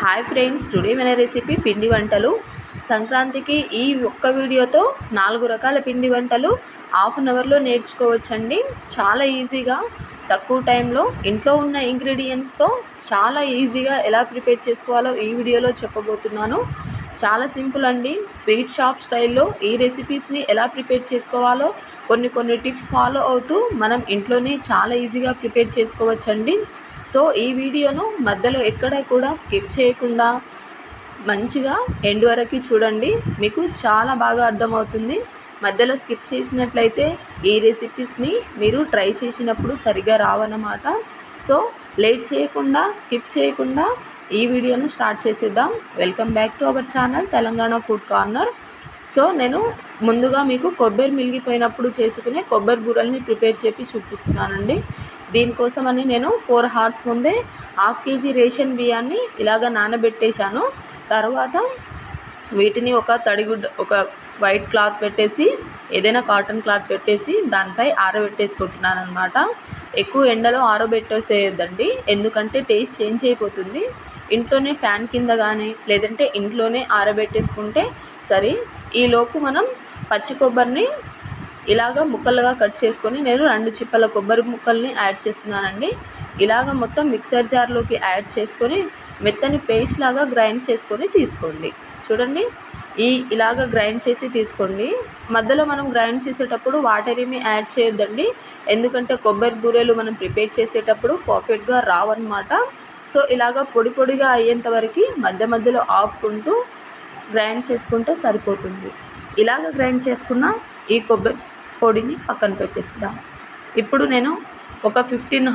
Hi friends, today మన recipe పిండి వంటలు. సంక్రాంతికి ఈ ఒక్క వీడియోతో 4 రకాల పిండి వంటలు హాఫ్ అన్ అవర్లో నేర్చుకోవచ్చండి. చాలా ఈజీగా తక్కువ టైంలో ఇంట్లో ఉన్న ఇంగ్రీడియంట్స్తో చాలా ఈజీగా ఎలా ప్రిపేర్ చేసుకోవాలో ఈ వీడియోలో చెప్పబోతున్నాను. చాలా సింపుల్ అండి. స్వీట్ షాప్ స్టైల్లో ఈ రెసిపీస్ని ఎలా ప్రిపేర్ చేసుకోవాలో కొన్ని టిప్స్ ఫాలో అవుతూ మనం ఇంట్లోనే చాలా ఈజీగా ప్రిపేర్ చేసుకోవచ్చండి. సో ఈ వీడియోను మధ్యలో ఎక్కడ కూడా స్కిప్ చేయకుండా మంచిగా ఎండ్ వరకు చూడండి, మీకు చాలా బాగా అర్థమవుతుంది. మధ్యలో స్కిప్ చేసినట్లయితే ఈ రెసిపీస్ని మీరు ట్రై చేసినప్పుడు సరిగా రావన్నమాట. సో లేట్ చేయకుండా, స్కిప్ చేయకుండా ఈ వీడియోను స్టార్ట్ చేసేద్దాం. Welcome back to our channel Telangana food corner. So నేను ముందుగా మీకు కొబ్బరి మిగిలిపోయినప్పుడు చేసుకునే కొబ్బరి బూరల్ని ప్రిపేర్ చేసి చూపిస్తున్నానండి. దీనికోసమని నేను 4 hours ముందే 1/2 kg రేషన్ బియ్యాన్ని ఇలాగ నానబెట్టేశాను. తర్వాత వీటిని ఒక వైట్ క్లాత్ పెట్టేసి, ఏదైనా కాటన్ క్లాత్ పెట్టేసి దానిపై ఆరబెట్టేసుకుంటున్నాను అనమాట. ఎక్కువ ఎండలో ఆరబెట్టేసేయద్దండి, ఎందుకంటే టేస్ట్ చేంజ్ అయిపోతుంది. ఇంట్లోనే ఫ్యాన్ కింద కానీ లేదంటే ఇంట్లోనే ఆరబెట్టేసుకుంటే సరే. ఈలోపు మనం పచ్చి కొబ్బరిని ఇలాగ ముక్కలుగా కట్ చేసుకొని నేను 2 చిప్పల కొబ్బరి ముక్కల్ని యాడ్ చేస్తున్నానండి. ఇలాగ మొత్తం మిక్సర్ జార్లోకి యాడ్ చేసుకొని మెత్తని పేస్ట్ లాగా గ్రైండ్ చేసుకొని తీసుకోండి. చూడండి, ఇలాగ గ్రైండ్ చేసి తీసుకోండి. మధ్యలో మనం గ్రైండ్ చేసేటప్పుడు వాటర్ ఏమీ యాడ్ చేయొద్దండి, ఎందుకంటే కొబ్బరి బూరెలు మనం ప్రిపేర్ చేసేటప్పుడు పర్ఫెక్ట్గా రావన్నమాట. సో ఇలాగ పొడిగా అయ్యేంత వరకు మధ్యలో ఆపుకుంటూ గ్రైండ్ చేసుకుంటే సరిపోతుంది. ఇలాగ గ్రైండ్ చేసుకున్న ఈ కొబ్బరి పొడిని పక్కన పెట్టేస్తాం. ఇప్పుడు నేను ఒక 15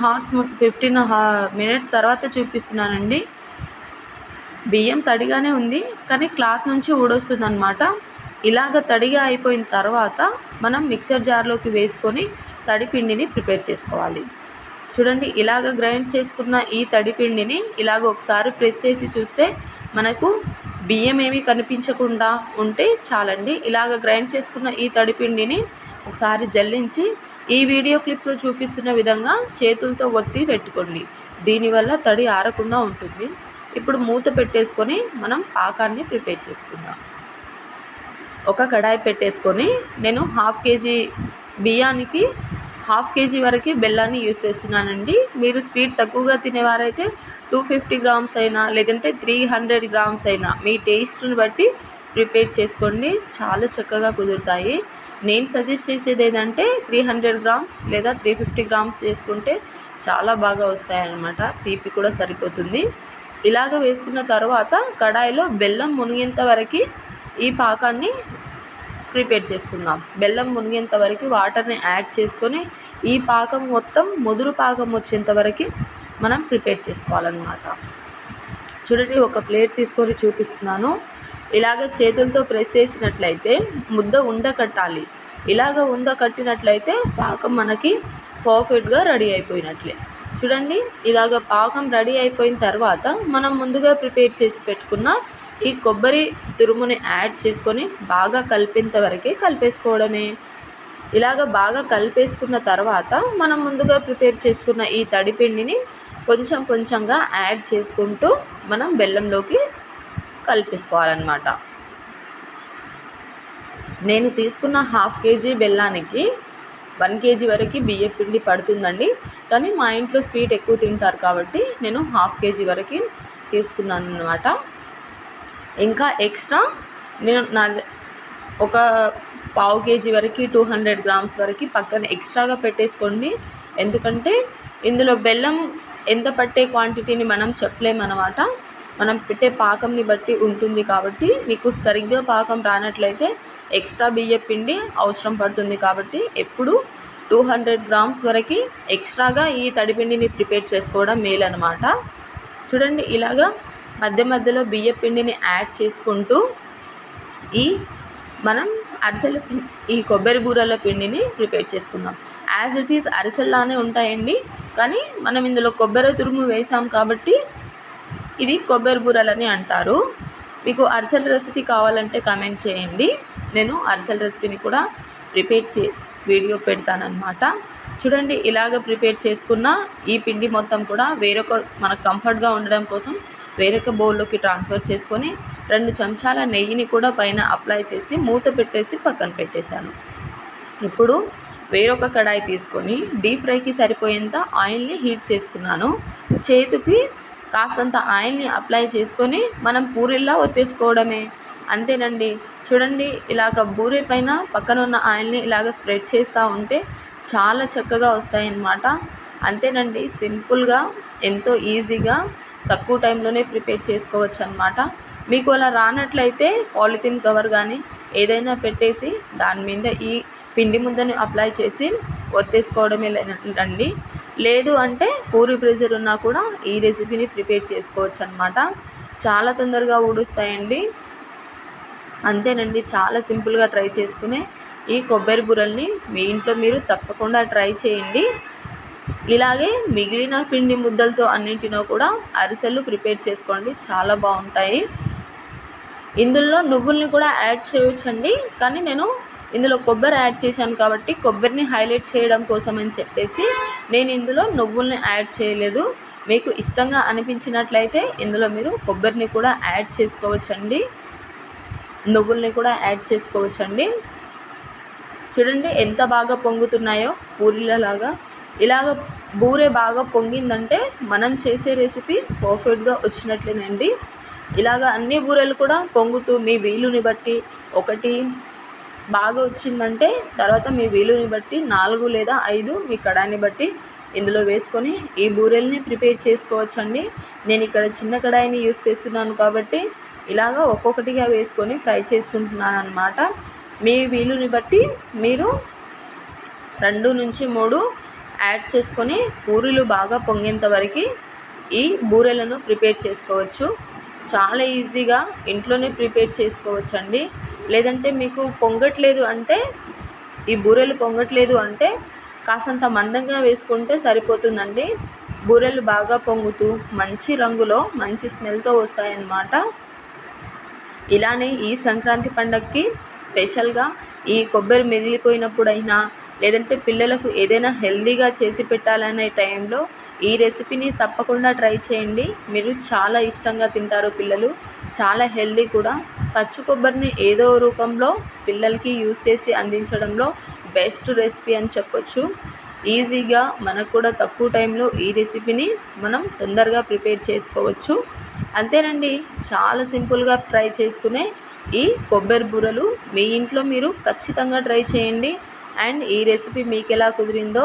minutes తర్వాత చూపిస్తున్నానండి. బియ్యం తడిగానే ఉంది, కానీ క్లాత్ నుంచి ఊడొస్తుంది అనమాట. ఇలాగ తడిగా అయిపోయిన తర్వాత మనం మిక్సర్ జార్లోకి వేసుకొని తడిపిండిని ప్రిపేర్ చేసుకోవాలి. చూడండి, ఇలాగ గ్రైండ్ చేసుకున్న ఈ తడిపిండిని ఇలాగ ఒకసారి ప్రెస్ చేసి చూస్తే మనకు బియ్యం ఏమీ కనిపించకుండా ఉంటే చాలండి. ఇలాగ గ్రైండ్ చేసుకున్న ఈ తడిపిండిని ఒకసారి జల్లించి ఈ వీడియో క్లిప్లో చూపిస్తున్న విధంగా చేతులతో ఒత్తి పెట్టుకోండి. దీనివల్ల తడి ఆరకుండా ఉంటుంది. ఇప్పుడు మూత పెట్టేసుకొని మనం పాకాన్ని ప్రిపేర్ చేసుకుందాం. ఒక కడాయి పెట్టేసుకొని నేను 1/2 kg బియ్యానికి 1/2 kg వరకు బెల్లాన్ని యూస్ చేస్తున్నానండి. మీరు స్వీట్ తక్కువగా తినేవారైతే 250 grams అయినా లేదంటే 300 grams అయినా మీ టేస్ట్ని బట్టి ప్రిపేర్ చేసుకోండి. చాలా చక్కగా కుదురుతాయి. నేను సజెస్ట్ చేసేది ఏంటంటే 300 grams లేదా 350 grams చేసుకుంటే చాలా బాగా వస్తాయన్నమాట. తీపి కూడా సరిపోతుంది. ఇలాగ వేసుకున్న తర్వాత కడాయిలో బెల్లం మునిగేంత వరకు ఈ పాకాన్ని ప్రిపేర్ చేసుకుందాం. బెల్లం మునిగేంత వరకు వాటర్ని యాడ్ చేసుకొని ఈ పాకం మొత్తం ముదురు పాకం వచ్చేంత వరకు మనం ప్రిపేర్ చేసుకోవాలన్నమాట. చూడండి, ఒక ప్లేట్ తీసుకొని చూపిస్తున్నాను. ఇలాగ చేతులతో ప్రెస్ చేసినట్లయితే ముద్ద ఉండకట్టాలి. ఇలాగ ఉండకట్టినట్లయితే పాకం మనకి పర్ఫెక్ట్గా రెడీ అయిపోయినట్లే. చూడండి, ఇలాగ పాకం రెడీ అయిపోయిన తర్వాత మనం ముందుగా ప్రిపేర్ చేసి పెట్టుకున్న ఈ కొబ్బరి తురుముని యాడ్ చేసుకొని బాగా కలిపేంత వరకే కలిపేసుకోవడమే. ఇలాగ బాగా కలిపేసుకున్న తర్వాత మనం ముందుగా ప్రిపేర్ చేసుకున్న ఈ తడిపిండిని కొంచెంగా యాడ్ చేసుకుంటూ మనం బెల్లంలోకి కలిపేసుకోవాలన్నమాట. నేను తీసుకున్న 1/2 kg బెల్లానికి 1 kg వరకు బియ్యం పిండి పడుతుందండి. కానీ మా ఇంట్లో స్వీట్ ఎక్కువ తింటారు కాబట్టి నేను 1/2 kg వరకు తీసుకున్నాను అన్నమాట. ఇంకా ఎక్స్ట్రా నేను ఒక 1/4 kg వరకు 200 grams వరకు పక్కన ఎక్స్ట్రాగా పెట్టేసుకోండి. ఎందుకంటే ఇందులో బెల్లం ఎంత పట్టే క్వాంటిటీని మనం చెప్పలేమన్నమాట. మనం పెట్టే పాకంని బట్టి ఉంటుంది. కాబట్టి మీకు సరిగ్గా పాకం రానట్లయితే ఎక్స్ట్రా బియ్యం పిండి అవసరం పడుతుంది. కాబట్టి ఎప్పుడు 200 grams వరకు ఎక్స్ట్రాగా ఈ తడిపిండిని ప్రిపేర్ చేసుకోవడం మేలు అనమాట. చూడండి, ఇలాగా మధ్యలో బియ్యం పిండిని యాడ్ చేసుకుంటూ మనం ఈ కొబ్బరి బూరల పిండిని ప్రిపేర్ చేసుకుందాం. యాజ్ ఇట్ ఈజ్ అరిసెల్లానే ఉంటాయండి, కానీ మనం ఇందులో కొబ్బరి తురుము వేసాం కాబట్టి ఇది కొబ్బరి బూరలని అంటారు. మీకు అరిసెల రెసిపీ కావాలంటే కామెంట్ చేయండి, నేను అరిసెల రెసిపీని కూడా వీడియో పెడతానన్నమాట. చూడండి, ఇలాగ ప్రిపేర్ చేసుకున్న ఈ పిండి మొత్తం కూడా మనకు కంఫర్ట్గా ఉండడం కోసం వేరొక బౌల్లోకి ట్రాన్స్ఫర్ చేసుకొని 2 చెంచాల నెయ్యిని కూడా పైన అప్లై చేసి మూత పెట్టేసి పక్కన పెట్టేశాను. ఇప్పుడు వేరొక కడాయి తీసుకొని డీప్ ఫ్రైకి సరిపోయేంత ఆయిల్ని హీట్ చేసుకున్నాను. చేతికి కాస్తంత ఆయిల్ని అప్లై చేసుకొని మనం పూరీలా ఒత్తేసుకోవడమే, అంతేనండి. చూడండి, ఇలాగ బూరె పైన పక్కన ఉన్న ఆయిల్ని ఇలాగ స్ప్రెడ్ చేస్తూ ఉంటే చాలా చక్కగా వస్తాయన్నమాట. అంతేనండి, సింపుల్గా ఎంతో ఈజీగా తక్కువ టైంలోనే ప్రిపేర్ చేసుకోవచ్చు అన్నమాట. మీకు అలా రానట్లయితే పాలిథిన్ కవర్ కానీ ఏదైనా పెట్టేసి దాని మీద ఈ పిండి ముద్దను అప్లై చేసి ఒత్తేసుకోవడమే లేదండి. లేదు అంటే పూరి ప్రెజర్ ఉన్నా కూడా ఈ రెసిపీని ప్రిపేర్ చేసుకోవచ్చు అన్నమాట. చాలా తొందరగా ఊడుస్తాయండి. అంతేనండి, చాలా సింపుల్గా ట్రై చేసుకునే ఈ కొబ్బరి బూరల్ని మీ ఇంట్లో మీరు తప్పకుండా ట్రై చేయండి. ఇలాగే మిగిలిన పిండి ముద్దలతో అన్నింటినో కూడా అరిసెలు ప్రిపేర్ చేసుకోండి, చాలా బాగుంటాయి. ఇందులో నువ్వుల్ని కూడా యాడ్ చేయొచ్చండి, కానీ నేను ఇందులో కొబ్బరి యాడ్ చేశాను కాబట్టి కొబ్బరిని హైలైట్ చేయడం కోసం అని చెప్పేసి నేను ఇందులో నువ్వుల్ని యాడ్ చేయలేదు. మీకు ఇష్టంగా అనిపించినట్లయితే ఇందులో మీరు కొబ్బరిని కూడా యాడ్ చేసుకోవచ్చండి, నువ్వుల్ని కూడా యాడ్ చేసుకోవచ్చండి. చూడండి ఎంత బాగా పొంగుతున్నాయో పూరీలలాగా. ఇలాగ బూరె బాగా పొంగిందంటే మనం చేసే రెసిపీ పర్ఫెక్ట్గా వచ్చినట్లేనండి. ఇలాగ అన్ని బూరెలు కూడా పొంగుతూ మీ వీలుని బట్టి ఒకటి బాగా వచ్చిందంటే తర్వాత మీ వీలుని బట్టి 4 లేదా 5 మీ కడాయిని బట్టి ఇందులో వేసుకొని ఈ బూరెల్ని ప్రిపేర్ చేసుకోవచ్చండి. నేను ఇక్కడ చిన్న కడాయిని యూస్ చేస్తున్నాను కాబట్టి ఇలాగ ఒక్కొక్కటిగా వేసుకొని ఫ్రై చేసుకుంటున్నాను అన్నమాట. మీ వీలుని బట్టి మీరు 2 నుంచి 3 యాడ్ చేసుకొని పూరీలు బాగా పొంగేంత వరకు ఈ బూరెలను ప్రిపేర్ చేసుకోవచ్చు. చాలా ఈజీగా ఇంట్లోనే ప్రిపేర్ చేసుకోవచ్చండి. లేదంటే మీకు పొంగట్లేదు అంటే, ఈ బూరెలు పొంగట్లేదు అంటే కాసంత మందంగా వేసుకుంటే సరిపోతుందండి. బూరెలు బాగా పొంగుతూ మంచి రంగులో మంచి స్మెల్తో వస్తాయన్నమాట. ఇలానే ఈ సంక్రాంతి పండగకి స్పెషల్గా ఈ కొబ్బరి మిగిలిపోయినప్పుడైనా లేదంటే పిల్లలకు ఏదైనా హెల్దీగా చేసి పెట్టాలనే టైంలో ఈ రెసిపీని తప్పకుండా ట్రై చేయండి. మీరు చాలా ఇష్టంగా తింటారు పిల్లలు, చాలా హెల్దీ కూడా. పచ్చి కొబ్బరిని ఏదో రూపంలో పిల్లలకి యూస్ చేసి అందించడంలో బెస్ట్ రెసిపీ అని చెప్పొచ్చు. ఈజీగా మనకు కూడా తక్కువ టైంలో ఈ రెసిపీని మనం తొందరగా ప్రిపేర్ చేసుకోవచ్చు. అంతేనండి, చాలా సింపుల్గా ట్రై చేసుకునే ఈ కొబ్బరి బూరలు మీ ఇంట్లో మీరు ఖచ్చితంగా ట్రై చేయండి. అండ్ ఈ రెసిపీ మీకు ఎలా కుదిరిందో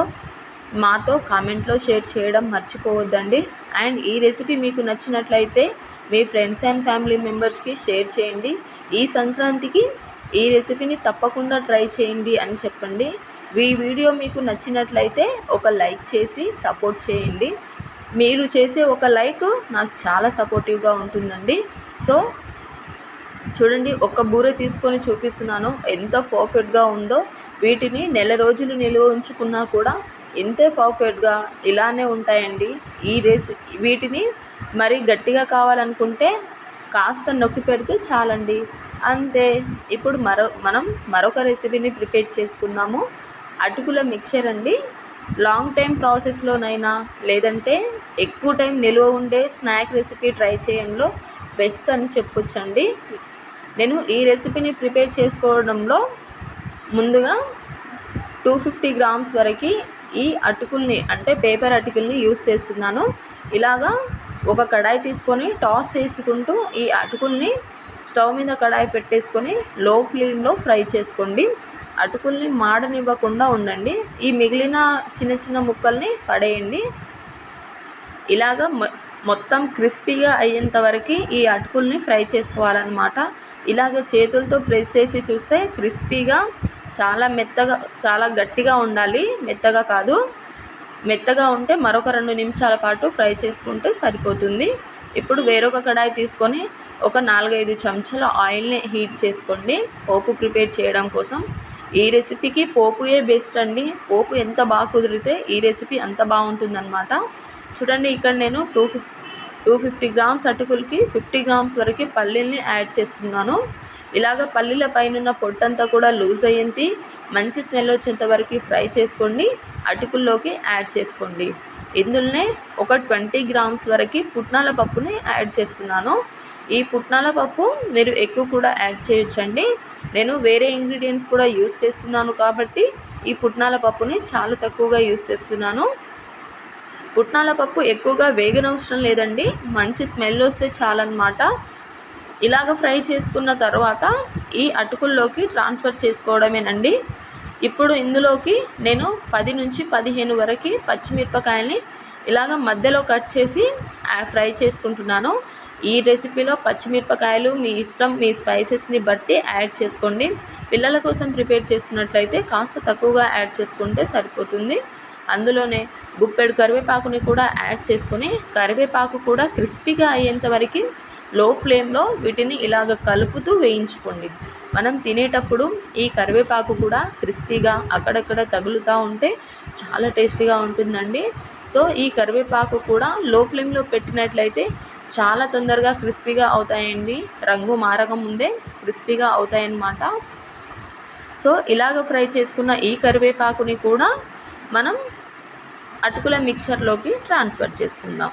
మాతో కామెంట్లో షేర్ చేయడం మర్చిపోవద్దండి. అండ్ ఈ రెసిపీ మీకు నచ్చినట్లయితే మీ ఫ్రెండ్స్ అండ్ ఫ్యామిలీ మెంబర్స్కి షేర్ చేయండి. ఈ సంక్రాంతికి ఈ రెసిపీని తప్పకుండా ట్రై చేయండి అని చెప్పండి. ఈ వీడియో మీకు నచ్చినట్లయితే ఒక లైక్ చేసి సపోర్ట్ చేయండి. మీరు చేసే ఒక లైక్ నాకు చాలా సపోర్టివ్గా ఉంటుందండి. సో చూడండి, ఒక బూరె తీసుకొని చూపిస్తున్నాను ఎంత పర్ఫెక్ట్గా ఉందో. వీటిని నెల రోజులు నిల్వ ఉంచుకున్నా కూడా ఇంతే పర్ఫెక్ట్గా ఇలానే ఉంటాయండి. వీటిని మరి గట్టిగా కావాలనుకుంటే కాస్త నొక్కి పెడితే చాలండి, అంతే. ఇప్పుడు మనం మరొక రెసిపీని ప్రిపేర్ చేసుకుందాము. అటుకుల మిక్చర్ అండి. లాంగ్ టైం ప్రాసెస్లోనైనా లేదంటే ఎక్కువ టైం నిల్వ ఉండే స్నాక్ రెసిపీ ట్రై చేయడంలో బెస్ట్ అని చెప్పొచ్చండి. నేను ఈ రెసిపీని ప్రిపేర్ చేసుకోవడంలో ముందుగా 250 గ్రామ్స్ వరకు ఈ అటుకుల్ని అంటే పేపర్ అటుకుల్ని యూస్ చేస్తున్నాను. ఇలాగా ఒక కడాయి తీసుకొని టాస్ చేసుకుంటూ ఈ అటుకుల్ని స్టవ్ మీద కడాయి పెట్టేసుకొని లో ఫ్లేమ్లో ఫ్రై చేసుకోండి. అటుకుల్ని మాడనివ్వకుండా ఉండండి. ఈ మిగిలిన చిన్న చిన్న ముక్కల్ని పడేయండి. ఇలాగ మొత్తం క్రిస్పీగా అయ్యేంత వరకు ఈ అటుకుల్ని ఫ్రై చేసుకోవాలన్నమాట. ఇలాగ చేతులతో ప్రెస్ చేసి చూస్తే క్రిస్పీగా చాలా మెత్తగా, చాలా గట్టిగా ఉండాలి, మెత్తగా కాదు. మెత్తగా ఉంటే మరొక 2 నిమిషాల పాటు ఫ్రై చేసుకుంటే సరిపోతుంది. ఇప్పుడు వేరొక కడాయి తీసుకొని ఒక 4-5 చెంచాల ఆయిల్ని హీట్ చేసుకోండి పోపు ప్రిపేర్ చేయడం కోసం. ఈ రెసిపీకి పోపుయే బెస్ట్ అండి. పోపు ఎంత బాగా కుదిరితే ఈ రెసిపీ అంత బాగుంటుందన్నమాట. చూడండి, ఇక్కడ నేను 250 గ్రామ్స్ అటుకులకి 50 గ్రామ్స్ వరకు పల్లీల్ని యాడ్ చేసుకున్నాను. ఇలాగ పల్లీల పైన పొట్టంతా కూడా లూజ్ అయ్యేంత మంచి స్మెల్ వచ్చేంత వరకు ఫ్రై చేసుకోండి. అటుకుల్లోకి యాడ్ చేసుకోండి. ఇందులోనే ఒక 20 గ్రామ్స్ వరకు పుట్నాల పప్పుని యాడ్ చేస్తున్నాను. ఈ పుట్నాల పప్పు మీరు ఎక్కువ కూడా యాడ్ చేయొచ్చండి. నేను వేరే ఇంగ్రీడియంట్స్ కూడా యూస్ చేస్తున్నాను కాబట్టి ఈ పుట్నాల పప్పుని చాలా తక్కువగా యూస్ చేస్తున్నాను. పుట్నాల పప్పు ఎక్కువగా వేగనవసరం లేదండి, మంచి స్మెల్ వస్తే చాలన్నమాట. ఇలాగ ఫ్రై చేసుకున్న తర్వాత ఈ అటుకుల్లోకి ట్రాన్స్ఫర్ చేసుకోవడమేనండి. ఇప్పుడు ఇందులోకి నేను 10 నుంచి 15 వరకు పచ్చిమిరపకాయల్ని ఇలాగ మధ్యలో కట్ చేసి ఫ్రై చేసుకుంటున్నాను. ఈ రెసిపీలో పచ్చిమిరపకాయలు మీ ఇష్టం, మీ స్పైసెస్ని బట్టి యాడ్ చేసుకోండి. పిల్లల కోసం ప్రిపేర్ చేస్తున్నట్లయితే కాస్త తక్కువగా యాడ్ చేసుకుంటే సరిపోతుంది. అందులోనే గుప్పెడు కరివేపాకుని కూడా యాడ్ చేసుకొని కరివేపాకు కూడా క్రిస్పీగా అయ్యేంత వరకు లో ఫ్లేమ్లో వీటిని ఇలాగ కలుపుతూ వేయించుకోండి. మనం తినేటప్పుడు ఈ కరివేపాకు కూడా క్రిస్పీగా అక్కడక్కడ తగులుతూ ఉంటే చాలా టేస్టీగా ఉంటుందండి. సో ఈ కరివేపాకు కూడా లో ఫ్లేమ్లో పెట్టినట్లయితే చాలా తొందరగా క్రిస్పీగా అవుతాయండి. రంగు మారక ముందే క్రిస్పీగా అవుతాయన్నమాట. సో ఇలాగ ఫ్రై చేసుకున్న ఈ కరివేపాకుని కూడా మనం అటుకుల మిక్చర్లోకి ట్రాన్స్ఫర్ చేసుకుందాం.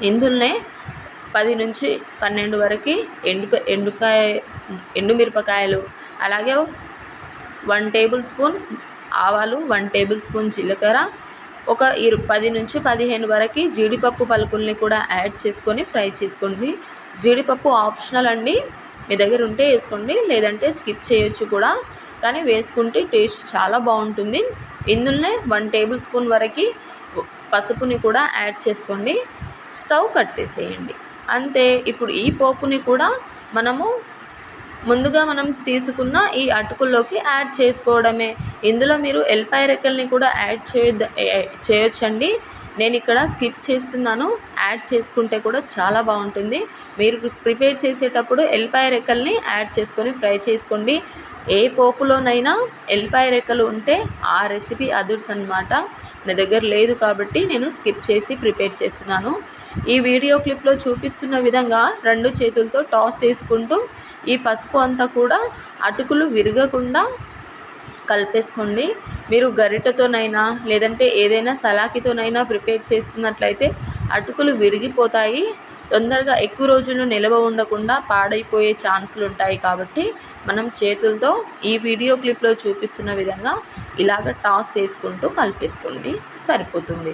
ఇందులోనే 10 నుంచి 12 వరకు ఎండుమిరపకాయలు, అలాగే 1 టేబుల్ స్పూన్ ఆవాలు, 1 టేబుల్ స్పూన్ జీలకర్ర, ఒక 10 నుంచి 15 వరకు జీడిపప్పు పలుకుల్ని కూడా యాడ్ చేసుకొని ఫ్రై చేసుకోండి. జీడిపప్పు ఆప్షనల్ అండి, మీ దగ్గర ఉంటే వేసుకోండి, లేదంటే స్కిప్ చేయొచ్చు కూడా, కానీ వేసుకుంటే టేస్ట్ చాలా బాగుంటుంది. ఇందులోనే 1 టేబుల్ స్పూన్ వరకు పసుపుని కూడా యాడ్ చేసుకోండి. స్టవ్ కట్టేసేయండి. అంతే. ఇప్పుడు ఈ పోపుని కూడా ముందుగా మనం తీసుకున్న ఈ అటుకుల్లోకి యాడ్ చేసుకోవడమే. ఇందులో మీరు ఎల్లిపాయ రెక్కల్ని కూడా యాడ్ చేయొచ్చండి. నేను ఇక్కడ స్కిప్ చేస్తున్నాను. యాడ్ చేసుకుంటే కూడా చాలా బాగుంటుంది. మీరు ప్రిపేర్ చేసేటప్పుడు ఎల్లిపాయ రెక్కల్ని యాడ్ చేసుకొని ఫ్రై చేసుకోండి. ఏ పోపులోనైనా ఎల్లిపాయ రెక్కలు ఉంటే ఆ రెసిపీ అదుర్స్ అన్నమాట. నా దగ్గర లేదు కాబట్టి నేను స్కిప్ చేసి ప్రిపేర్ చేస్తున్నాను. ఈ వీడియో క్లిప్లో చూపిస్తున్న విధంగా 2 చేతులతో టాస్ చేసుకుంటూ ఈ పసుపు అంతా కూడా అటుకులు విరగకుండా కలిపేసుకోండి. మీరు గరిటెతోనైనా లేదంటే ఏదైనా సలాకితోనైనా ప్రిపేర్ చేస్తున్నట్లయితే అటుకులు విరిగిపోతాయి. తొందరగా ఎక్కువ రోజులు నిల్వ ఉండకుండా పాడైపోయే ఛాన్సులు ఉంటాయి. కాబట్టి మనం చేతులతో ఈ వీడియో క్లిప్లో చూపిస్తున్న విధంగా ఇలాగ టాస్ చేసుకుంటూ కలిపేసుకోండి, సరిపోతుంది.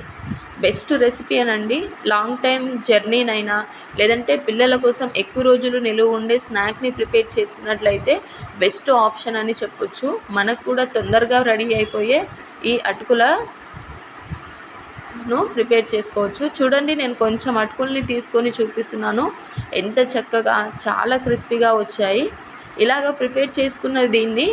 బెస్ట్ రెసిపీ అనండి. లాంగ్ టైం జర్నీనైనా లేదంటే పిల్లల కోసం ఎక్కువ రోజులు నిలువ ఉండే స్నాక్ని ప్రిపేర్ చేస్తున్నట్లయితే బెస్ట్ ఆప్షన్ అని చెప్పొచ్చు. మనకు కూడా తొందరగా రెడీ అయిపోయే ఈ అటుకులను ప్రిపేర్ చేసుకోవచ్చు. చూడండి, నేను కొంచెం అటుకుల్ని తీసుకొని చూపిస్తున్నాను. ఎంత చక్కగా చాలా క్రిస్పీగా వచ్చాయి. ఇలాగ ప్రిపేర్ చేసుకున్న దీన్ని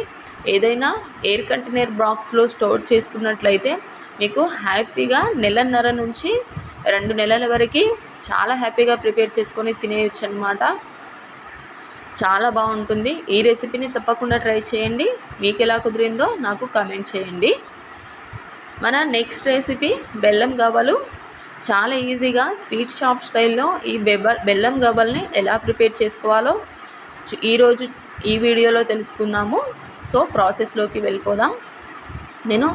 ఏదైనా ఎయిర్ కంటైనర్ బాక్స్లో స్టోర్ చేసుకున్నట్లయితే మీకు హ్యాపీగా 1.5 నుంచి 2 నెలల వరకు చాలా హ్యాపీగా ప్రిపేర్ చేసుకొని తినేయచ్చు అన్నమాట. చాలా బాగుంటుంది. ఈ రెసిపీని తప్పకుండా ట్రై చేయండి. మీకు ఎలా కుదిరిందో నాకు కామెంట్ చేయండి. మన నెక్స్ట్ రెసిపీ బెల్లం గవ్వలు. చాలా ఈజీగా స్వీట్ షాప్ స్టైల్లో ఈ బెల్లం గవ్వల్ని ఎలా ప్రిపేర్ చేసుకోవాలో ఈరోజు ఈ వీడియోలో తెలుసుకుందాము. సో ప్రాసెస్లోకి వెళ్ళిపోదాం. నేను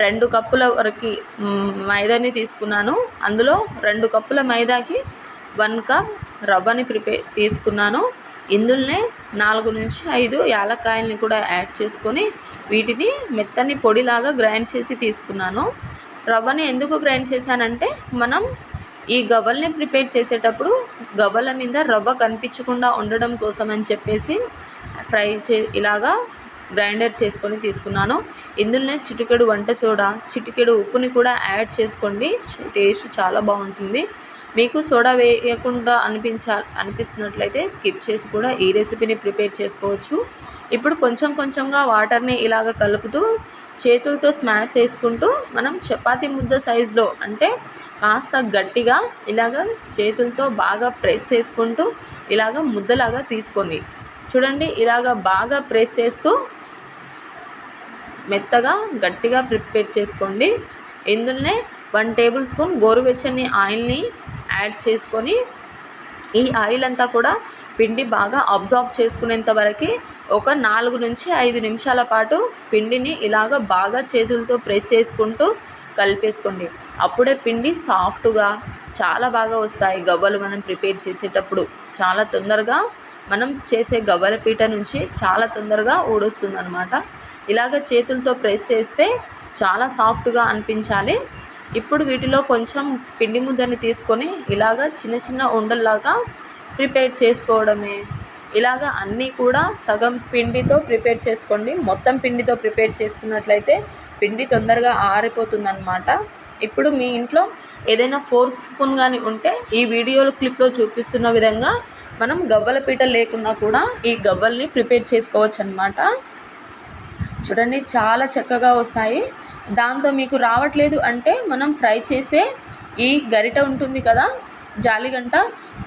2 కప్పుల వరకు మైదాని తీసుకున్నాను. అందులో 2 కప్పుల మైదాకి 1 కప్ రవ్వని తీసుకున్నాను. ఇందులోనే 4 నుంచి 5 యాలక్కాయలని కూడా యాడ్ చేసుకొని వీటిని మెత్తని పొడిలాగా గ్రైండ్ చేసి తీసుకున్నాను. రవ్వని ఎందుకు గ్రైండ్ చేశానంటే మనం ఈ గవ్వల్ని ప్రిపేర్ చేసేటప్పుడు గవ్వల మీద రవ్వ కనిపించకుండా ఉండడం కోసం అని చెప్పేసి ఇలాగా గ్రైండర్ చేసుకొని తీసుకున్నాను. ఇందులోనే చిటికెడు వంట సోడా, చిటికెడు ఉప్పుని కూడా యాడ్ చేసుకోండి. టేస్ట్ చాలా బాగుంటుంది. మీకు సోడా వేయకుండా అనిపిస్తున్నట్లయితే స్కిప్ చేసి కూడా ఈ రెసిపీని ప్రిపేర్ చేసుకోవచ్చు. ఇప్పుడు కొంచెం కొంచెంగా వాటర్ని ఇలాగ కలుపుతూ చేతులతో స్మాష్ చేసుకుంటూ మనం చపాతీ ముద్ద సైజులో, అంటే కాస్త గట్టిగా ఇలాగ చేతులతో బాగా ప్రెస్ చేసుకుంటూ ఇలాగ ముద్దలాగా తీసుకోండి. చూడండి, ఇలాగ బాగా ప్రెస్ చేస్తూ మెత్తగా గట్టిగా ప్రిపేర్ చేసుకోండి. ఇందులోనే 1 టేబుల్ స్పూన్ గోరువెచ్చని ఆయిల్ని యాడ్ చేసుకొని ఈ ఆయిల్ అంతా కూడా పిండి బాగా అబ్జార్బ్ చేసుకునేంత వరకు ఒక 4 నుంచి 5 నిమిషాల పాటు పిండిని ఇలాగ బాగా చేతులతో ప్రెస్ చేసుకుంటూ కలిపేసుకోండి. అప్పుడే పిండి సాఫ్ట్గా చాలా బాగా వస్తాయి. గవ్వలు మనం ప్రిపేర్ చేసేటప్పుడు చాలా తొందరగా మనం చేసే గవ్వల పీట నుంచి చాలా తొందరగా ఊడొస్తుందన్నమాట. ఇలాగ చేతులతో ప్రెస్ చేస్తే చాలా సాఫ్ట్గా అనిపించాలి. ఇప్పుడు వీటిలో కొంచెం పిండి ముద్దని తీసుకొని ఇలాగ చిన్న చిన్న ఉండల్లాగా ప్రిపేర్ చేసుకోవడమే. ఇలాగ అన్నీ కూడా సగం పిండితో ప్రిపేర్ చేసుకోండి. మొత్తం పిండితో ప్రిపేర్ చేసుకున్నట్లయితే పిండి తొందరగా ఆరిపోతుందన్నమాట. ఇప్పుడు మీ ఇంట్లో ఏదైనా ఫోర్క్ స్పూన్ కానీ ఉంటే ఈ వీడియో క్లిప్లో చూపిస్తున్న విధంగా మనం గవ్వల పీట లేకున్నా కూడా ఈ గవ్వల్ని ప్రిపేర్ చేసుకోవచ్చు అన్నమాట. చూడండి చాలా చక్కగా వస్తాయి. దాంతో మీకు రావట్లేదు అంటే మనం ఫ్రై చేసే ఈ గరిట ఉంటుంది కదా, జాలిగంట,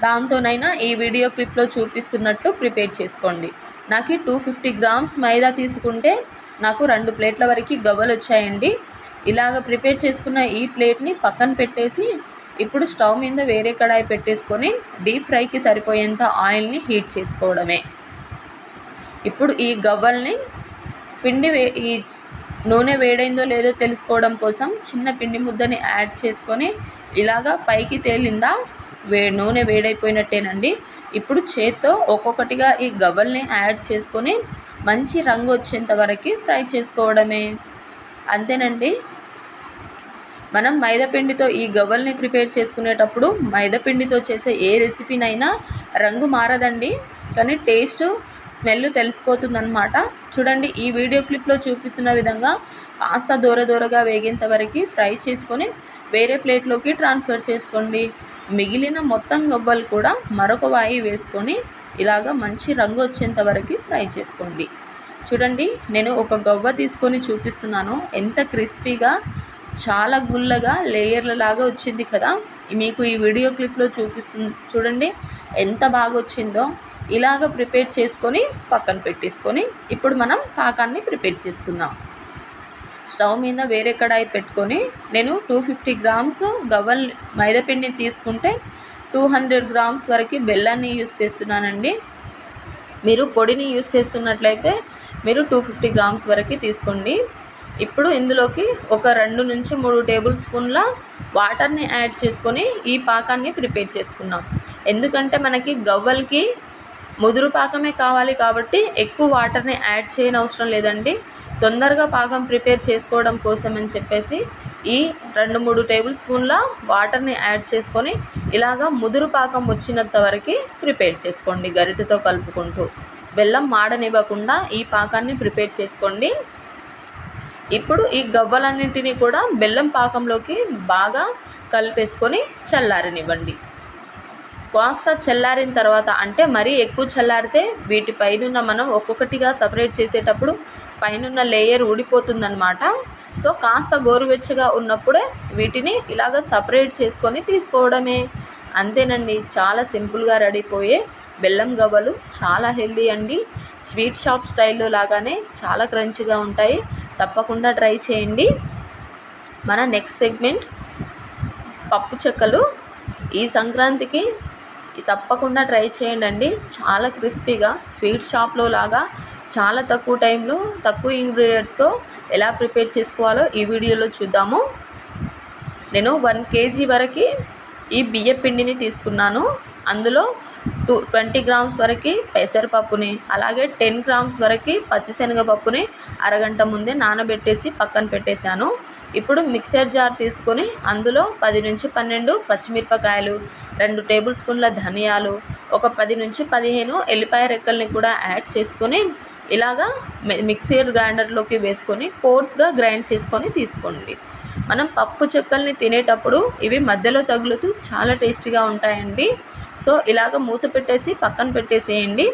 దాంతోనైనా ఈ వీడియో క్లిప్లో చూపిస్తున్నట్లు ప్రిపేర్ చేసుకోండి. నాకు 250 గ్రామ్స్ మైదా తీసుకుంటే నాకు 2 ప్లేట్ల వరకు గవ్వలు వచ్చాయండి. ఇలాగ ప్రిపేర్ చేసుకున్న ఈ ప్లేట్ని పక్కన పెట్టేసి ఇప్పుడు స్టవ్ మీద వేరే కడాయి పెట్టేసుకొని డీప్ ఫ్రైకి సరిపోయేంత ఆయిల్ని హీట్ చేసుకోవడమే. ఇప్పుడు ఈ గవ్వల్ని ఈ నూనె వేడైందో లేదో తెలుసుకోవడం కోసం చిన్న పిండి ముద్దని యాడ్ చేసుకొని ఇలాగా పైకి తేలిందా నూనె వేడైపోయినట్టేనండి. ఇప్పుడు చేత్తో ఒక్కొక్కటిగా ఈ గవ్వల్ని యాడ్ చేసుకొని మంచి రంగు వచ్చేంత వరకు ఫ్రై చేసుకోవడమే. అంతేనండి. మనం మైదాపిండితో ఈ గవ్వల్ని ప్రిపేర్ చేసుకునేటప్పుడు మైదాపిండితో చేసే ఏ రెసిపీనైనా రంగు మారదండి, కానీ టేస్ట్ స్మెల్ తెలిసిపోతుందన్నమాట. చూడండి ఈ వీడియో క్లిప్లో చూపిస్తున్న విధంగా కాస్త దూరగా వేగేంత వరకు ఫ్రై చేసుకొని వేరే ప్లేట్లోకి ట్రాన్స్ఫర్ చేసుకోండి. మిగిలిన మొత్తం గవ్వలు కూడా మరొక వాయి వేసుకొని ఇలాగ మంచి రంగు వచ్చేంత వరకు ఫ్రై చేసుకోండి. చూడండి నేను ఒక గవ్వ తీసుకొని చూపిస్తున్నాను. ఎంత క్రిస్పీగా చాలా గుల్లగా లేయర్ల లాగా వచ్చింది కదా. మీకు ఈ వీడియో క్లిప్లో చూడండి ఎంత బాగా వచ్చిందో. ఇలాగ ప్రిపేర్ చేసుకొని పక్కన పెట్టేసుకొని ఇప్పుడు మనం పాకాన్ని ప్రిపేర్ చేసుకుందాం. స్టవ్ మీద వేరే కడాయి పెట్టుకొని నేను 250 గ్రామ్స్ మైదాపిండిని తీసుకుంటే 200 గ్రామ్స్ వరకు బెల్లాన్ని యూస్ చేస్తున్నానండి. మీరు పొడిని యూస్ చేస్తున్నట్లయితే మీరు 250 గ్రామ్స్ వరకు తీసుకోండి. ఇప్పుడు ఇందులోకి ఒక 2 నుంచి 3 టేబుల్ స్పూన్ల వాటర్ని యాడ్ చేసుకొని ఈ పాకాన్ని ప్రిపేర్ చేసుకున్నాం. ఎందుకంటే మనకి గవ్వలకి ముదురు పాకమే కావాలి కాబట్టి ఎక్కువ వాటర్ని యాడ్ చేయనవసరం లేదండి. తొందరగా పాకం ప్రిపేర్ చేసుకోవడం కోసం అని చెప్పేసి ఈ 2-3 టేబుల్ స్పూన్ల వాటర్ని యాడ్ చేసుకొని ఇలాగా ముదురు పాకం వచ్చినంత వరకు ప్రిపేర్ చేసుకోండి. గరిటెతో కలుపుకుంటూ బెల్లం మాడనివ్వకుండా ఈ పాకాన్ని ప్రిపేర్ చేసుకోండి. ఇప్పుడు ఈ గవ్వలన్నింటినీ కూడా బెల్లం పాకంలోకి బాగా కలిపేసుకొని చల్లారనివ్వండి. కాస్త చల్లారిన తర్వాత, అంటే మరీ ఎక్కువ చల్లారితే వీటి పైనున్న మనం ఒక్కొక్కటిగా సపరేట్ చేసేటప్పుడు పైనున్న లేయర్ ఊడిపోతుందన్నమాట. సో కాస్త గోరువెచ్చగా ఉన్నప్పుడే వీటిని ఇలాగ సపరేట్ చేసుకొని తీసుకోవడమే. అంతేనండి, చాలా సింపుల్గా రెడీపోయే బెల్లం గవ్వలు. చాలా హెల్దీ అండి. స్వీట్ షాప్ స్టైల్లో లాగానే చాలా క్రంచిగా ఉంటాయి. తప్పకుండా ట్రై చేయండి. మన నెక్స్ట్ సెగ్మెంట్ పప్పు చెక్కలు. ఈ సంక్రాంతికి తప్పకుండా ట్రై చేయండి. చాలా క్రిస్పీగా స్వీట్ షాప్లో లాగా చాలా తక్కువ టైంలో తక్కువ ఇంగ్రీడియంట్స్తో ఎలా ప్రిపేర్ చేసుకోవాలో ఈ వీడియోలో చూద్దాము. నేను 1 kg వరకు ఈ బియ్య పిండిని తీసుకున్నాను. అందులో 20 గ్రామ్స్ వరకు పెసరపప్పుని, అలాగే 10 గ్రామ్స్ వరకు పచ్చిశనగపప్పుని అరగంట ముందే నానబెట్టేసి పక్కన పెట్టేశాను. ఇప్పుడు మిక్సర్ జార్ తీసుకొని అందులో 10 నుంచి 12 పచ్చిమిరపకాయలు, 2 టేబుల్ స్పూన్ల ధనియాలు, ఒక 10 నుంచి 15 ఎల్లిపాయ రెక్కల్ని కూడా యాడ్ చేసుకొని ఇలాగా మిక్సర్ గ్రైండర్లోకి వేసుకొని కోర్స్గా గ్రైండ్ చేసుకొని తీసుకోండి. మనం పప్పు చెక్కల్ని తినేటప్పుడు ఇవి మధ్యలో తగులుతూ చాలా టేస్టీగా ఉంటాయండి. సో ఇలాగ మూత పెట్టేసి పక్కన పెట్టేసేయండి.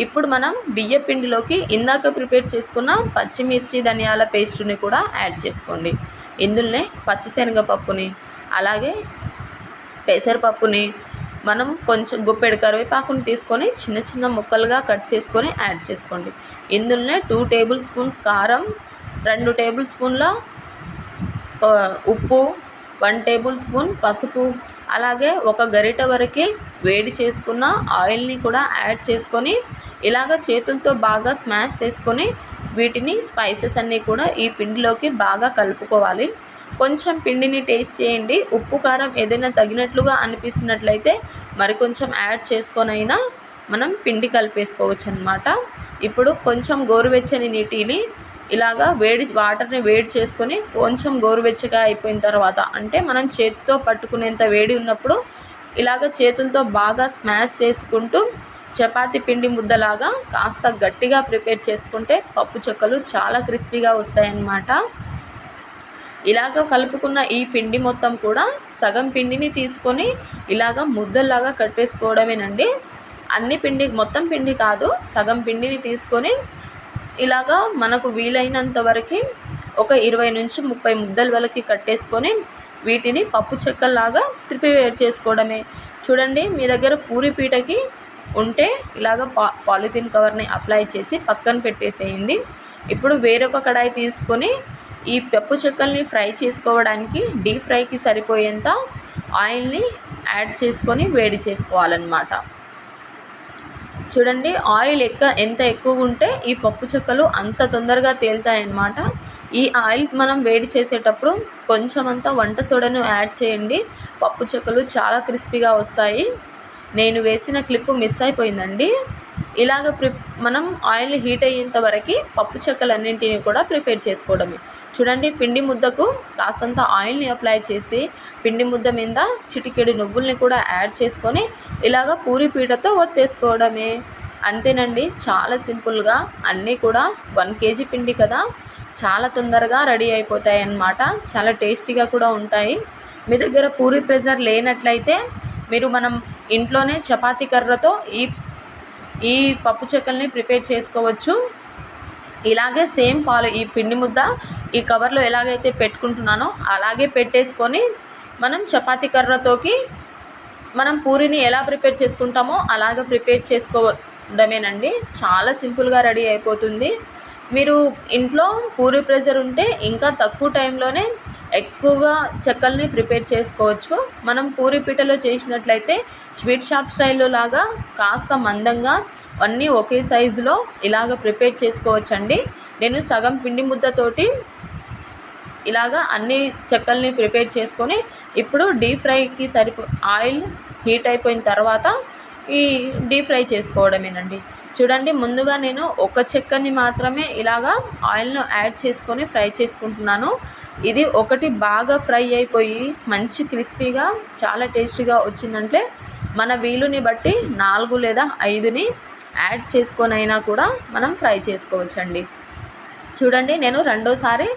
ఇప్పుడు మనం బియ్య పిండిలోకి ఇందాక ప్రిపేర్ చేసుకున్న పచ్చిమిర్చి ధనియాల పేస్టుని కూడా యాడ్ చేసుకోండి. ఇందులోనే పచ్చిశనగపప్పుని, అలాగే పెసరపప్పుని, మనం కొంచెం గుప్పెడు కరివేపాకుని తీసుకొని చిన్న చిన్న ముక్కలుగా కట్ చేసుకొని యాడ్ చేసుకోండి. ఇందులోనే 2 టేబుల్ స్పూన్స్ కారం, 2 టేబుల్ స్పూన్ల ఉప్పు, 1 టేబుల్ స్పూన్ పసుపు, అలాగే ఒక గరిట వరకు వేడి చేసుకున్న ఆయిల్ని కూడా యాడ్ చేసుకొని ఇలాగ చేతులతో బాగా స్మాష్ చేసుకొని వీటిని స్పైసెస్ అన్నీ కూడా ఈ పిండిలోకి బాగా కలుపుకోవాలి. కొంచెం పిండిని టేస్ట్ చేయండి. ఉప్పు కారం ఏదైనా తగినట్లుగా అనిపిస్తున్నట్లయితే మరి కొంచెం యాడ్ చేసుకొనైనా మనం పిండి కలిపేసుకోవచ్చు అన్నమాట. ఇప్పుడు కొంచెం గోరువెచ్చని నీటిని ఇలాగా వాటర్ని వేడి చేసుకొని కొంచెం గోరువెచ్చగా అయిపోయిన తర్వాత, అంటే మనం చేతితో పట్టుకునేంత వేడి ఉన్నప్పుడు ఇలాగ చేతులతో బాగా స్మాష్ చేసుకుంటూ చపాతీ పిండి ముద్దలాగా కాస్త గట్టిగా ప్రిపేర్ చేసుకుంటే పప్పు చెక్కలు చాలా క్రిస్పీగా వస్తాయన్నమాట. ఇలాగ కలుపుకున్న ఈ పిండి మొత్తం కూడా సగం పిండిని తీసుకొని ఇలాగ ముద్దల్లాగా కట్టేసుకోవడమేనండి. మొత్తం పిండి కాదు, సగం పిండిని తీసుకొని ఇలాగా మనకు వీలైనంత వరకు ఒక 20 నుంచి 30 ముద్దల వరకు కట్టేసుకొని వీటిని పప్పు చెక్కల్లాగా ప్రిపేర్ చేసుకోవడమే. చూడండి, మీ దగ్గర పూరి పీటకి ఉంటే ఇలాగ పాలిథిన్ కవర్ని అప్లై చేసి పక్కన పెట్టేసేయండి. ఇప్పుడు వేరొక కడాయి తీసుకొని ఈ పప్పు చెక్కల్ని ఫ్రై చేసుకోవడానికి డీప్ ఫ్రైకి సరిపోయేంత ఆయిల్ని యాడ్ చేసుకొని వేడి చేసుకోవాలన్నమాట. చూడండి, ఆయిల్ ఎంత ఎక్కువ ఉంటే ఈ పప్పు చెక్కలు అంత తొందరగా తేలుతాయన్నమాట. ఈ ఆయిల్ మనం వేడి చేసేటప్పుడు కొంచెం అంతా వంట సోడాను యాడ్ చేయండి. పప్పు చెక్కలు చాలా క్రిస్పీగా వస్తాయి. నేను వేసిన క్లిప్పు మిస్ అయిపోయిందండి. ఇలాగ మనం ఆయిల్ హీట్ అయ్యేంత వరకు పప్పు చెక్కలన్నింటినీ కూడా ప్రిపేర్ చేసుకోవడమే. చూడండి, పిండి ముద్దకు కాస్తంత ఆయిల్ని అప్లై చేసి పిండి ముద్ద మీద చిటికెడు నువ్వుల్ని కూడా యాడ్ చేసుకొని ఇలాగ పూరి పీటతో ఒత్తేసుకోవడమే. అంతేనండి, చాలా సింపుల్గా అన్నీ కూడా 1 kg పిండి కదా, చాలా తొందరగా రెడీ అయిపోతాయి అన్నమాట. చాలా టేస్టీగా కూడా ఉంటాయి. మీ దగ్గర పూరి ప్రెజర్ లేనట్లయితే మనం ఇంట్లోనే చపాతీ కర్రతో ఈ పప్పు చెక్కల్ని ప్రిపేర్ చేసుకోవచ్చు. ఇలాగే సేమ్ ఈ పిండి ముద్ద ఈ కవర్లో ఎలాగైతే పెట్టుకుంటున్నానో అలాగే పెట్టేసుకొని మనం చపాతీ కర్రతోకి మనం పూరిని ఎలా ప్రిపేర్ చేసుకుంటామో అలాగ ప్రిపేర్ చేసుకోవడమేనండి. చాలా సింపుల్గా రెడీ అయిపోతుంది. మీరు ఇంట్లో పూరి ప్రెజర్ ఉంటే ఇంకా తక్కువ టైంలోనే ఎక్కువగా చెక్కల్ని ప్రిపేర్ చేసుకోవచ్చు. మనం పూరి పీటలో చేసినట్లయితే స్వీట్ షాప్ స్టైల్లో లాగా కాస్త మందంగా అన్నీ ఒకే సైజులో ఇలాగ ప్రిపేర్ చేసుకోవచ్చండి. నేను సగం పిండి ముద్దతోటి ఇలాగ అన్ని చెక్కల్ని ప్రిపేర్ చేసుకొని ఇప్పుడు డీప్ ఫ్రైకి ఆయిల్ హీట్ అయిపోయిన తర్వాత ఈ డీప్ ఫ్రై చేసుకోవడమేనండి. చూడండి, ముందుగా నేను ఒక చెక్కని మాత్రమే ఇలాగా ఆయిల్ను యాడ్ చేసుకొని ఫ్రై చేసుకుంటున్నాను. ఇది ఒకటి బాగా ఫ్రై అయిపోయి మంచి క్రిస్పీగా చాలా టేస్టీగా వచ్చిందంటే మన వీలుని బట్టి 4 లేదా 5ని యాడ్ చేసుకొని అయినా కూడా మనం ఫ్రై చేసుకోవచ్చండి. చూడండి, నేను రెండోసారి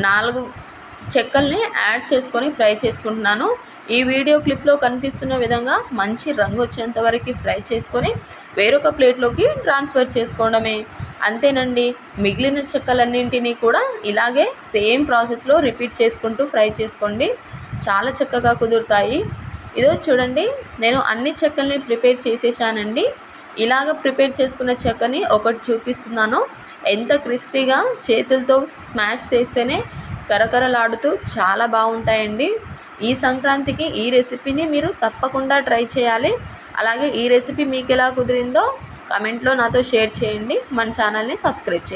4 చెక్కల్ని యాడ్ చేసుకొని ఫ్రై చేసుకుంటున్నాను. ఈ వీడియో క్లిప్లో కనిపిస్తున్న విధంగా మంచి రంగు వచ్చేంత వరకు ఫ్రై చేసుకొని వేరొక ప్లేట్లోకి ట్రాన్స్ఫర్ చేసుకోవడమే. అంతేనండి, మిగిలిన చెక్కలన్నింటినీ కూడా ఇలాగే సేమ్ ప్రాసెస్లో రిపీట్ చేసుకుంటూ ఫ్రై చేసుకోండి. చాలా చక్కగా కుదురుతాయి. ఇదో చూడండి, నేను అన్ని చెక్కల్ని ప్రిపేర్ చేసేసానండి. ఇలాగ ప్రిపేర్ చేసుకున్న చెక్కని ఒకటి చూపిస్తున్నాను. ఎంత క్రిస్పీగా చేతులతో స్మాష్ చేస్తేనే కరకరలాడుతూ చాలా బాగుంటాయండి. ఈ సంక్రాంతికి ఈ రెసిపీని మీరు తప్పకుండా ట్రై చేయాలి. అలాగే ఈ రెసిపీ మీకు ఎలా కుదిరిందో కామెంట్లో నాతో షేర్ చేయండి. మన ఛానల్ని సబ్స్క్రైబ్ చేయండి.